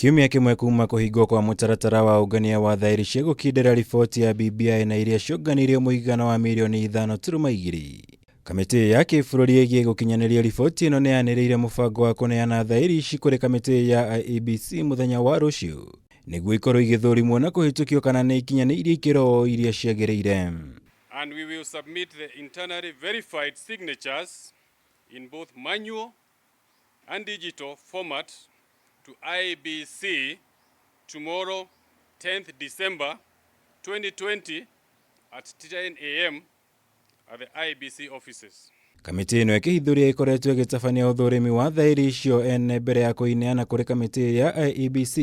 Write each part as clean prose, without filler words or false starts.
Kiumia kimwe kuma kuhingwo kwa mutaratara wa ugania wa thairi cia gukindira riboti ya BBI na iria cionganirie muigana wa milioni 5.2. Kamiti ya kibũrũri ĩgiĩ gũkinyanĩria riboti ĩno nĩyanĩrĩire mũbango wa kuneana thairi ici kũrĩ kamiti ya IEBC muthenya wa rũciũ nĩguo ikorwo igĩthũrimwo na kũhĩtũkio kana nĩ ikinyanĩirie ikĩro iria ciagĩrĩire. And we will submit the internally verified signatures in both manual and digital format to IEBC tomorrow, 10th December 2020 at 10 a.m. at the IEBC offices. Kamiti ĩno ĩkĩhithũria ĩkoretwo ĩgĩtabania ũthũrimi wa thairi icio ene mbere ya kũineana kũrĩ kamiti ya IEBC.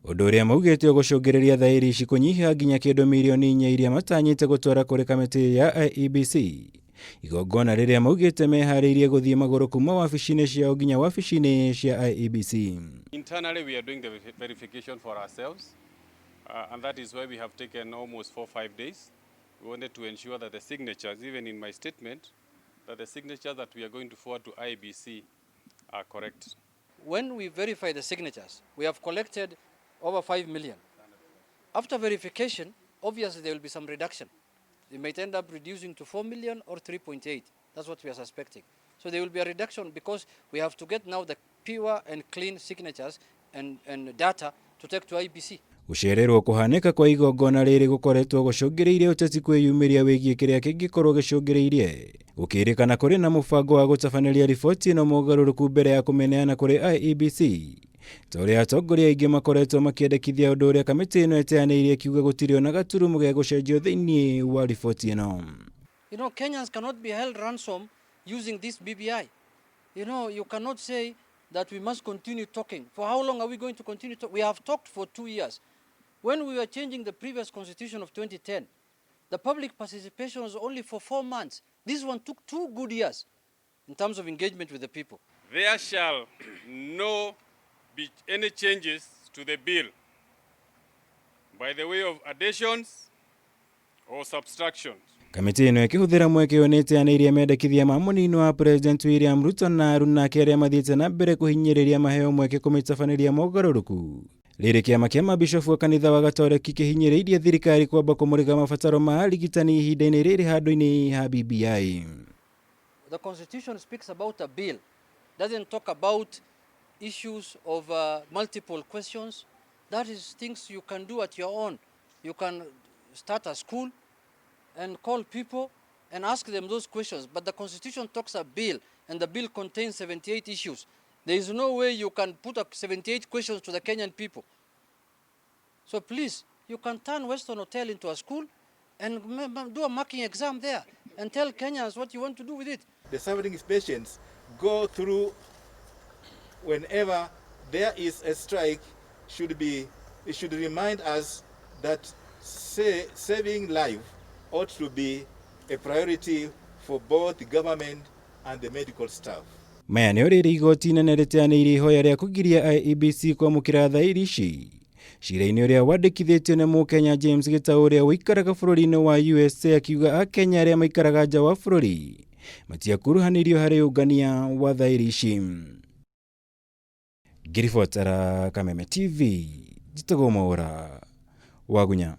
Ũndũ ũrĩa maugĩte ũgũcũngĩrĩria thairi ici kũnyiha nginya kĩndũ milioni 4 iria matanyĩte gũtwara kũrĩ kamiti ya IEBC. Igongona rĩrĩa maugĩte meharĩirie gũthiĩ magũrũ kuma wabici-inĩ ciao nginya wabici-inĩ cia IEBC. Internally we are doing the verification for ourselves and that is why we have taken almost 4-5 days. We wanted to ensure that the signatures, even in my statement, that the signatures that we are going to forward to IEBC are correct. When we verify the signatures, we have collected over 5 million. After verification, obviously there will be some reduction. They might end up reducing to 4 million or 3.8. That's what we are suspecting. So there will be a reduction because we have to get now the pure and clean signatures and data to take to IEBC. Gũcererwo kũhanĩka kwa igongona rĩrĩ gũkoretwo gũcũngĩrĩirie ũteti kwĩyumĩria wĩgiĩ kĩrĩa kĩngĩkorwo gĩcũngĩrĩirie. Gũkĩrĩkana kũrĩ na mũbango wa gũtabanĩria riboti ĩno mogarũrũku mbere ya kũmĩneana kũrĩ IEBC. Ta ũrĩa atongoria aingĩ makoretwo makĩendekithia ũndũ ũrĩa kamĩtĩ ĩno ĩteanĩirie kiuga gũtirĩ ona gaturumu gĩa gũcenjio thĩinĩ wa riboti ĩno. You know, Kenyans cannot be held ransom using this BBI. You know, you cannot say that we must continue talking. For how long are we going to continue talking? We have talked for 2 years. When we were changing the previous constitution of 2010, the public participation was only for 4 months. This one took 2 good years in terms of engagement with the people. There shall no be any changes to the bill by the way of additions or subtractions. Kamiti ĩno ĩkĩhũthĩra mweke ũyũ nĩĩteanĩirie mendekithia ma mũnini wa President William Ruto na aruna ake arĩa mathiĩte na mbere kũhinyĩrĩria maheo mweke kũmĩtabanĩria mogarũrũku. Rĩrĩ kĩama kĩa mabishofu wa kanitha wa Gatoreki kĩhinyĩrĩirie thirikari kwamba kũmũrĩka mabataro ma arigitani ihinda-inĩ rĩrĩ handũ-inĩ ha BBI. The constitution speaks about a bill. Doesn't talk about issues of multiple questions. That is things you can do at your own. You can start a school and call people and ask them those questions. But the constitution talks a bill and the bill contains 78 issues. There is no way you can put up 78 questions to the Kenyan people. So please, you can turn Western Hotel into a school and do a marking exam there and tell Kenyans what you want to do with it. The suffering patients go through whenever there is a strike it should remind us that saving life ought to be a priority for both the government and the medical staff. Maya nĩ ũrĩrĩ igoti inene rĩteanĩirie ihoya rĩa kũgiria IEBC kwamũkĩra thairi ici. Cira-inĩ ũrĩa wandĩkithĩtio nĩ Mũkenya James Gĩtaũ ũrĩa ũikaraga bũrũri-inĩ wa USA akiuga Akenya arĩa maikaraga nja wa bũrũri matiakuruhanirio harĩ ũngania wa thairi ici. Ngĩribotera Kameme TV, Njĩtagwo Mwaũra, Wagunya.